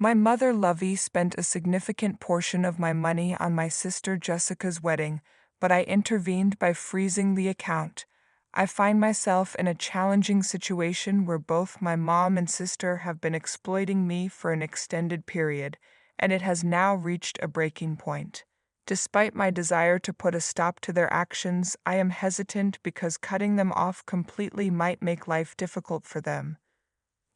My mother, Lovey, spent a significant portion of my money on my sister Jessica's wedding, but I intervened by freezing the account. I find myself in a challenging situation where both my mom and sister have been exploiting me for an extended period, and it has now reached a breaking point. Despite my desire to put a stop to their actions, I am hesitant because cutting them off completely might make life difficult for them.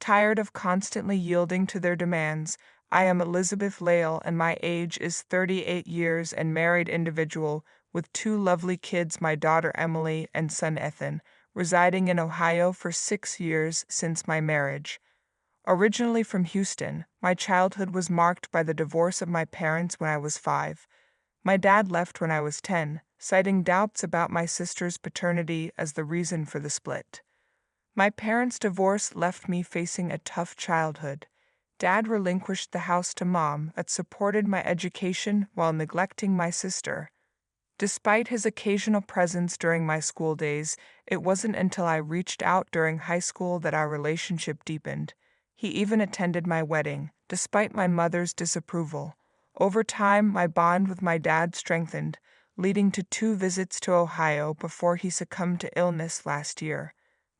Tired of constantly yielding to their demands, I am Elizabeth Lale and my age is 38 years and married individual with two lovely kids, my daughter Emily and son Ethan, residing in Ohio for 6 years since my marriage. Originally from Houston, my childhood was marked by the divorce of my parents when I was 5. My dad left when I was 10, citing doubts about my sister's paternity as the reason for the split. My parents' divorce left me facing a tough childhood. Dad relinquished the house to Mom that supported my education while neglecting my sister. Despite his occasional presence during my school days, it wasn't until I reached out during high school that our relationship deepened. He even attended my wedding, despite my mother's disapproval. Over time, my bond with my dad strengthened, leading to 2 visits to Ohio before he succumbed to illness last year.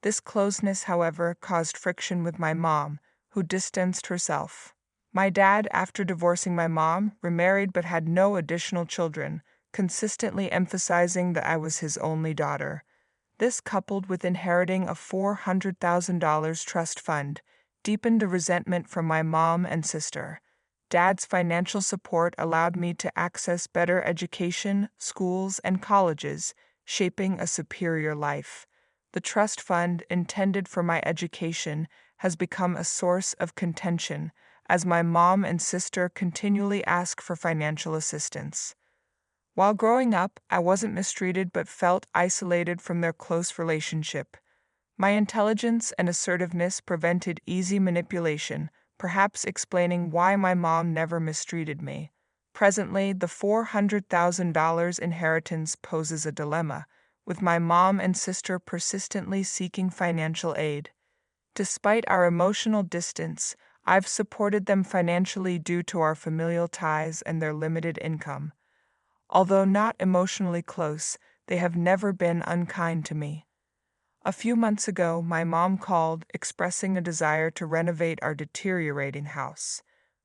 This closeness, however, caused friction with my mom, who distanced herself. My dad, after divorcing my mom, remarried but had no additional children, consistently emphasizing that I was his only daughter. This, coupled with inheriting a $400,000 trust fund, deepened the resentment from my mom and sister. Dad's financial support allowed me to access better education, schools, and colleges, shaping a superior life. The trust fund, intended for my education, has become a source of contention, as my mom and sister continually ask for financial assistance. While growing up, I wasn't mistreated but felt isolated from their close relationship. My intelligence and assertiveness prevented easy manipulation, perhaps explaining why my mom never mistreated me. Presently, the $400,000 inheritance poses a dilemma, with my mom and sister persistently seeking financial aid. Despite our emotional distance, I've supported them financially due to our familial ties and their limited income. Although not emotionally close, they have never been unkind to me. A few months ago, my mom called, expressing a desire to renovate our deteriorating house.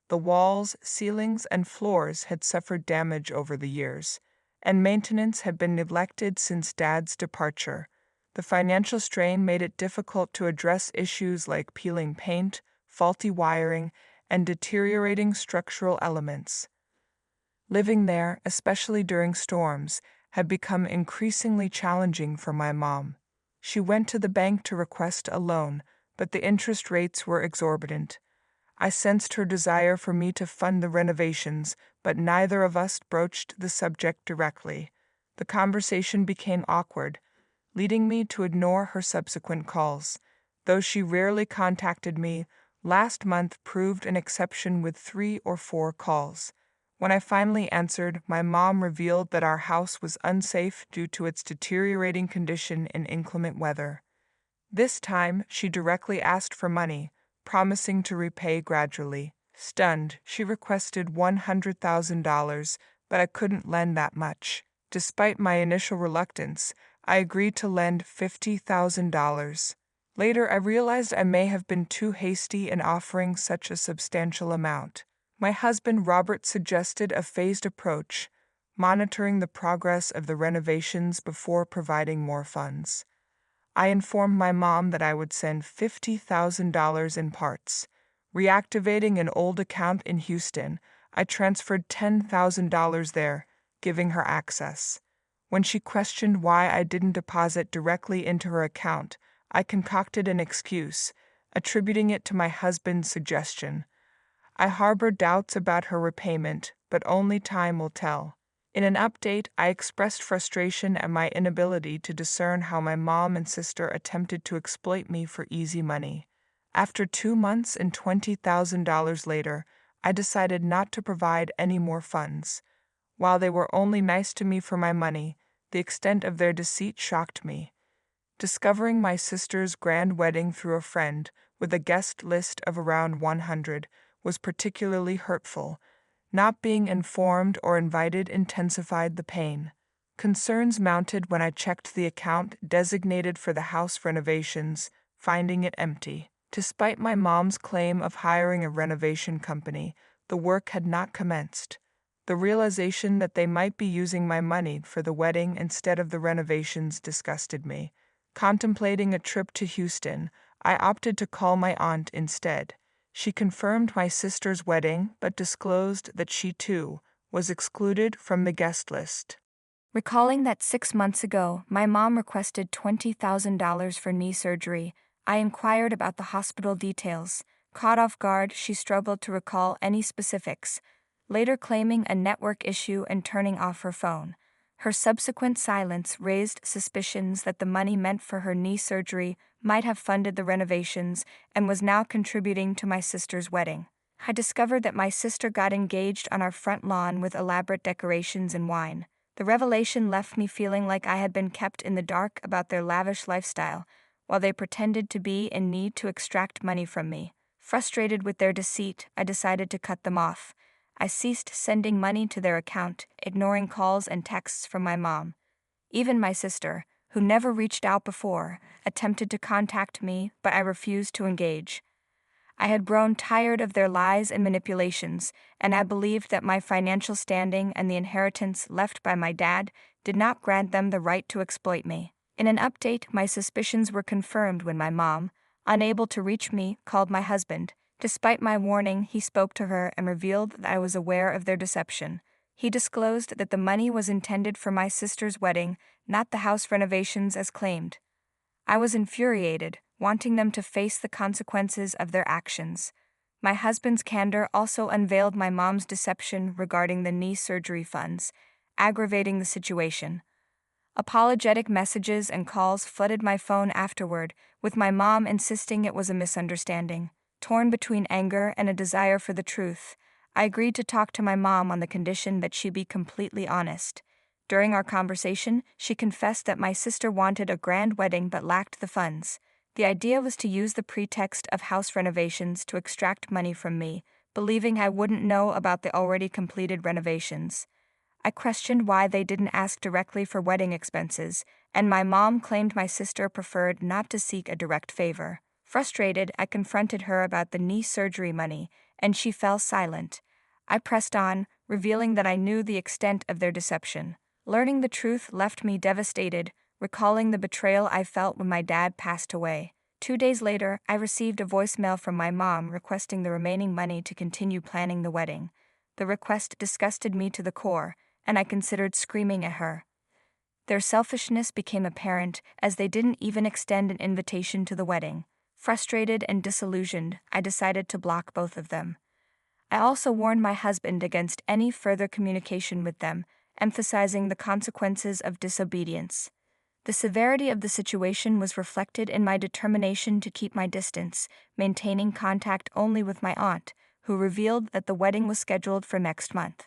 The walls, ceilings, and floors had suffered damage over the years, and maintenance had been neglected since Dad's departure. The financial strain made it difficult to address issues like peeling paint, faulty wiring, and deteriorating structural elements. Living there, especially during storms, had become increasingly challenging for my mom. She went to the bank to request a loan, but the interest rates were exorbitant. I sensed her desire for me to fund the renovations, but neither of us broached the subject directly. The conversation became awkward, leading me to ignore her subsequent calls. Though she rarely contacted me, last month proved an exception with 3 or 4 calls. When I finally answered, my mom revealed that our house was unsafe due to its deteriorating condition in inclement weather. This time, she directly asked for money, promising to repay gradually. Stunned, she requested $100,000, but I couldn't lend that much. Despite my initial reluctance, I agreed to lend $50,000. Later, I realized I may have been too hasty in offering such a substantial amount. My husband Robert suggested a phased approach, monitoring the progress of the renovations before providing more funds. I informed my mom that I would send $50,000 in parts. Reactivating an old account in Houston, I transferred $10,000 there, giving her access. When she questioned why I didn't deposit directly into her account, I concocted an excuse, attributing it to my husband's suggestion. I harbor doubts about her repayment, but only time will tell. In an update, I expressed frustration at my inability to discern how my mom and sister attempted to exploit me for easy money. After 2 months and $20,000 later, I decided not to provide any more funds. While they were only nice to me for my money, the extent of their deceit shocked me. Discovering my sister's grand wedding through a friend, with a guest list of around 100, was particularly hurtful. Not being informed or invited intensified the pain. Concerns mounted when I checked the account designated for the house renovations, finding it empty. Despite my mom's claim of hiring a renovation company, the work had not commenced. The realization that they might be using my money for the wedding instead of the renovations disgusted me. Contemplating a trip to Houston, I opted to call my aunt instead. She confirmed my sister's wedding, but disclosed that she, too, was excluded from the guest list. Recalling that 6 months ago, my mom requested $20,000 for knee surgery, I inquired about the hospital details. Caught off guard, she struggled to recall any specifics, later claiming a network issue and turning off her phone. Her subsequent silence raised suspicions that the money meant for her knee surgery might have funded the renovations and was now contributing to my sister's wedding. I discovered that my sister got engaged on our front lawn with elaborate decorations and wine. The revelation left me feeling like I had been kept in the dark about their lavish lifestyle, while they pretended to be in need to extract money from me. Frustrated with their deceit, I decided to cut them off. I ceased sending money to their account, ignoring calls and texts from my mom. Even my sister, who never reached out before, attempted to contact me, but I refused to engage. I had grown tired of their lies and manipulations, and I believed that my financial standing and the inheritance left by my dad did not grant them the right to exploit me. In an update, my suspicions were confirmed when my mom, unable to reach me, called my husband. Despite my warning, he spoke to her and revealed that I was aware of their deception. He disclosed that the money was intended for my sister's wedding, not the house renovations as claimed. I was infuriated, wanting them to face the consequences of their actions. My husband's candor also unveiled my mom's deception regarding the knee surgery funds, aggravating the situation. Apologetic messages and calls flooded my phone afterward, with my mom insisting it was a misunderstanding. Torn between anger and a desire for the truth, I agreed to talk to my mom on the condition that she be completely honest. During our conversation, she confessed that my sister wanted a grand wedding but lacked the funds. The idea was to use the pretext of house renovations to extract money from me, believing I wouldn't know about the already completed renovations. I questioned why they didn't ask directly for wedding expenses, and my mom claimed my sister preferred not to seek a direct favor. Frustrated, I confronted her about the knee surgery money, and she fell silent. I pressed on, revealing that I knew the extent of their deception. Learning the truth left me devastated, recalling the betrayal I felt when my dad passed away. 2 days later, I received a voicemail from my mom requesting the remaining money to continue planning the wedding. The request disgusted me to the core, and I considered screaming at her. Their selfishness became apparent as they didn't even extend an invitation to the wedding. Frustrated and disillusioned, I decided to block both of them. I also warned my husband against any further communication with them, emphasizing the consequences of disobedience. The severity of the situation was reflected in my determination to keep my distance, maintaining contact only with my aunt, who revealed that the wedding was scheduled for next month.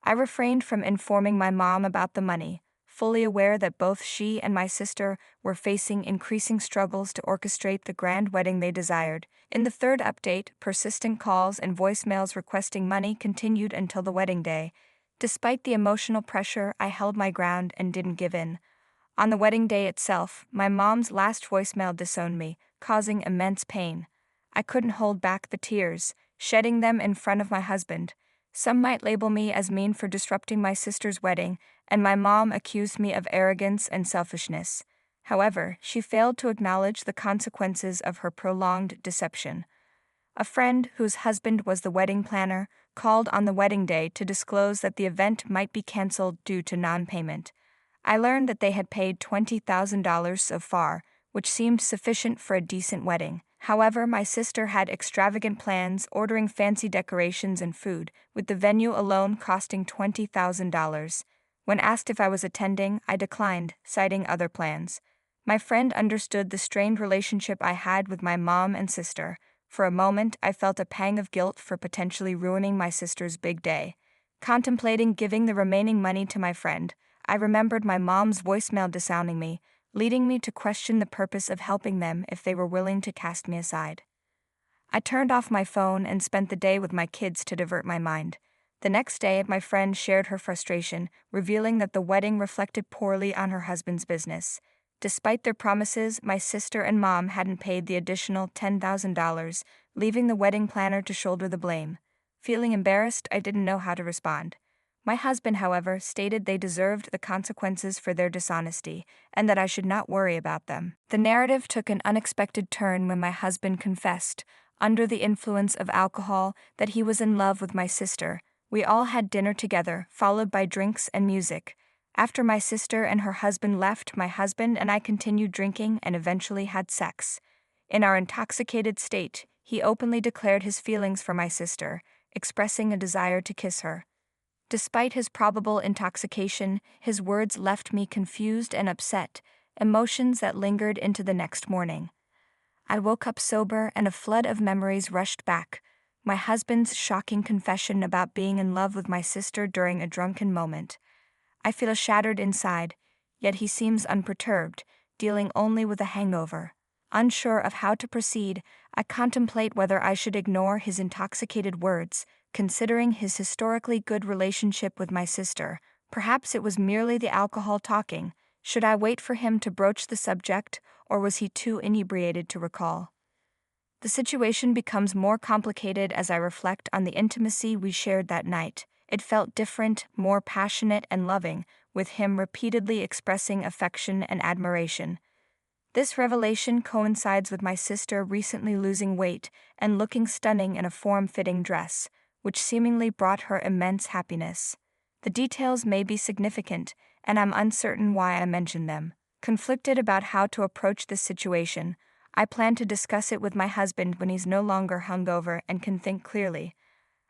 I refrained from informing my mom about the money, fully aware that both she and my sister were facing increasing struggles to orchestrate the grand wedding they desired. In the third update, persistent calls and voicemails requesting money continued until the wedding day. Despite the emotional pressure, I held my ground and didn't give in. On the wedding day itself, my mom's last voicemail disowned me, causing immense pain. I couldn't hold back the tears, shedding them in front of my husband. Some might label me as mean for disrupting my sister's wedding, and my mom accused me of arrogance and selfishness. However, she failed to acknowledge the consequences of her prolonged deception. A friend, whose husband was the wedding planner, called on the wedding day to disclose that the event might be canceled due to non-payment. I learned that they had paid $20,000 so far, which seemed sufficient for a decent wedding. However, my sister had extravagant plans, ordering fancy decorations and food, with the venue alone costing $20,000. When asked if I was attending, I declined, citing other plans. My friend understood the strained relationship I had with my mom and sister. For a moment, I felt a pang of guilt for potentially ruining my sister's big day. Contemplating giving the remaining money to my friend, I remembered my mom's voicemail disowning me, leading me to question the purpose of helping them if they were willing to cast me aside. I turned off my phone and spent the day with my kids to divert my mind. The next day, my friend shared her frustration, revealing that the wedding reflected poorly on her husband's business. Despite their promises, my sister and mom hadn't paid the additional $10,000, leaving the wedding planner to shoulder the blame. Feeling embarrassed, I didn't know how to respond. My husband, however, stated they deserved the consequences for their dishonesty, and that I should not worry about them. The narrative took an unexpected turn when my husband confessed, under the influence of alcohol, that he was in love with my sister. We all had dinner together, followed by drinks and music. After my sister and her husband left, my husband and I continued drinking and eventually had sex. In our intoxicated state, he openly declared his feelings for my sister, expressing a desire to kiss her. Despite his probable intoxication, his words left me confused and upset, emotions that lingered into the next morning. I woke up sober and a flood of memories rushed back. My husband's shocking confession about being in love with my sister during a drunken moment. I feel shattered inside, yet he seems unperturbed, dealing only with a hangover. Unsure of how to proceed, I contemplate whether I should ignore his intoxicated words, considering his historically good relationship with my sister. Perhaps it was merely the alcohol talking. Should I wait for him to broach the subject, or was he too inebriated to recall? The situation becomes more complicated as I reflect on the intimacy we shared that night. It felt different, more passionate and loving, with him repeatedly expressing affection and admiration. This revelation coincides with my sister recently losing weight and looking stunning in a form-fitting dress, which seemingly brought her immense happiness. The details may be significant, and I'm uncertain why I mention them. Conflicted about how to approach this situation, I plan to discuss it with my husband when he's no longer hungover and can think clearly.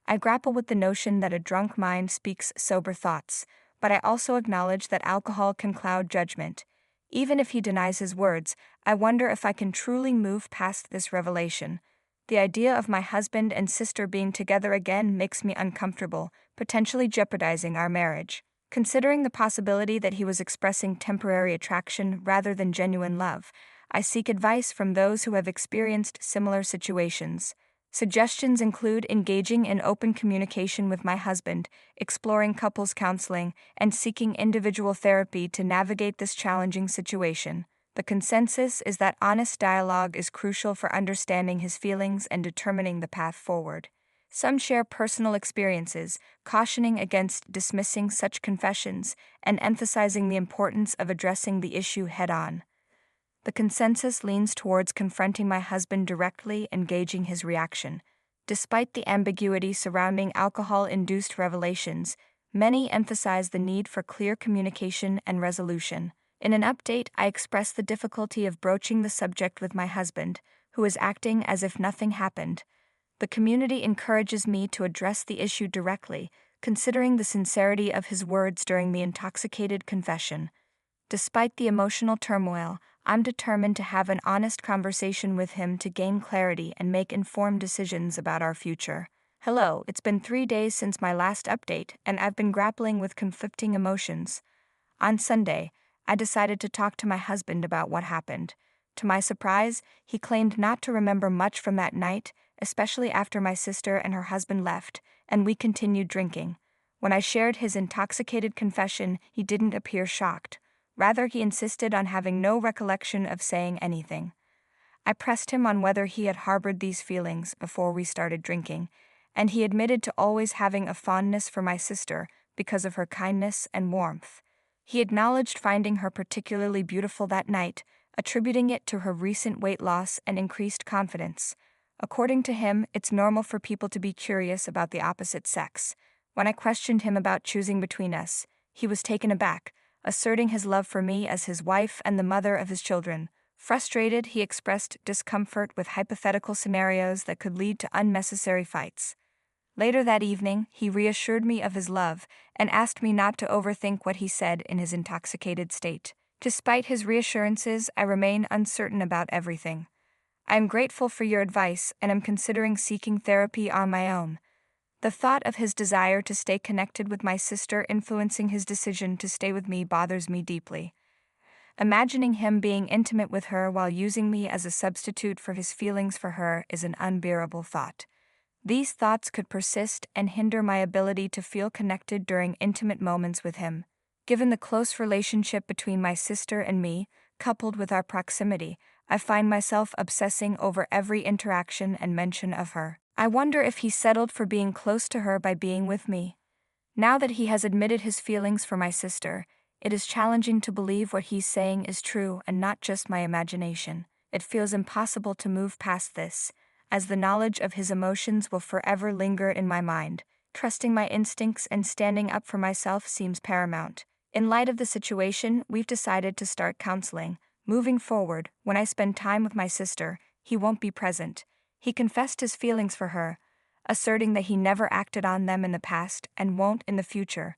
I grapple with the notion that a drunk mind speaks sober thoughts, but I also acknowledge that alcohol can cloud judgment. Even if he denies his words, I wonder if I can truly move past this revelation. The idea of my husband and sister being together again makes me uncomfortable, potentially jeopardizing our marriage. Considering the possibility that he was expressing temporary attraction rather than genuine love, I seek advice from those who have experienced similar situations. Suggestions include engaging in open communication with my husband, exploring couples counseling, and seeking individual therapy to navigate this challenging situation. The consensus is that honest dialogue is crucial for understanding his feelings and determining the path forward. Some share personal experiences, cautioning against dismissing such confessions and emphasizing the importance of addressing the issue head-on. The consensus leans towards confronting my husband directly and gauging his reaction. Despite the ambiguity surrounding alcohol-induced revelations, many emphasize the need for clear communication and resolution. In an update, I express the difficulty of broaching the subject with my husband, who is acting as if nothing happened. The community encourages me to address the issue directly, considering the sincerity of his words during the intoxicated confession. Despite the emotional turmoil, I'm determined to have an honest conversation with him to gain clarity and make informed decisions about our future. Hello, it's been 3 days since my last update, and I've been grappling with conflicting emotions. On Sunday, I decided to talk to my husband about what happened. To my surprise, he claimed not to remember much from that night, especially after my sister and her husband left, and we continued drinking. When I shared his intoxicated confession, he didn't appear shocked. Rather, he insisted on having no recollection of saying anything. I pressed him on whether he had harbored these feelings before we started drinking, and he admitted to always having a fondness for my sister because of her kindness and warmth. He acknowledged finding her particularly beautiful that night, attributing it to her recent weight loss and increased confidence. According to him, it's normal for people to be curious about the opposite sex. When I questioned him about choosing between us, he was taken aback, asserting his love for me as his wife and the mother of his children. Frustrated, he expressed discomfort with hypothetical scenarios that could lead to unnecessary fights. Later that evening, he reassured me of his love and asked me not to overthink what he said in his intoxicated state. Despite his reassurances, I remain uncertain about everything. I am grateful for your advice and am considering seeking therapy on my own. The thought of his desire to stay connected with my sister influencing his decision to stay with me bothers me deeply. Imagining him being intimate with her while using me as a substitute for his feelings for her is an unbearable thought. These thoughts could persist and hinder my ability to feel connected during intimate moments with him. Given the close relationship between my sister and me, coupled with our proximity, I find myself obsessing over every interaction and mention of her. I wonder if he settled for being close to her by being with me. Now that he has admitted his feelings for my sister, it is challenging to believe what he's saying is true and not just my imagination. It feels impossible to move past this, as the knowledge of his emotions will forever linger in my mind. Trusting my instincts and standing up for myself seems paramount. In light of the situation, we've decided to start counseling. Moving forward, when I spend time with my sister, he won't be present. He confessed his feelings for her, asserting that he never acted on them in the past and won't in the future.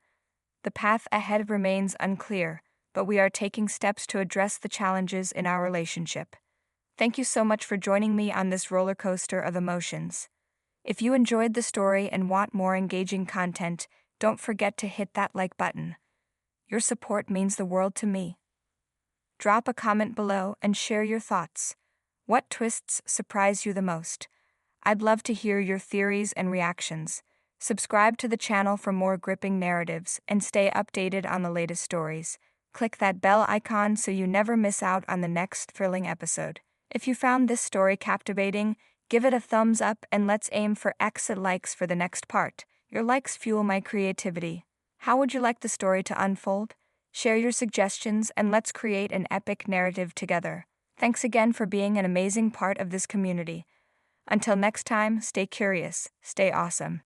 The path ahead remains unclear, but we are taking steps to address the challenges in our relationship. Thank you so much for joining me on this roller coaster of emotions. If you enjoyed the story and want more engaging content, don't forget to hit that like button. Your support means the world to me. Drop a comment below and share your thoughts. What twists surprise you the most? I'd love to hear your theories and reactions. Subscribe to the channel for more gripping narratives and stay updated on the latest stories. Click that bell icon so you never miss out on the next thrilling episode. If you found this story captivating, give it a thumbs up and let's aim for X likes for the next part. Your likes fuel my creativity. How would you like the story to unfold? Share your suggestions and let's create an epic narrative together. Thanks again for being an amazing part of this community. Until next time, stay curious, stay awesome.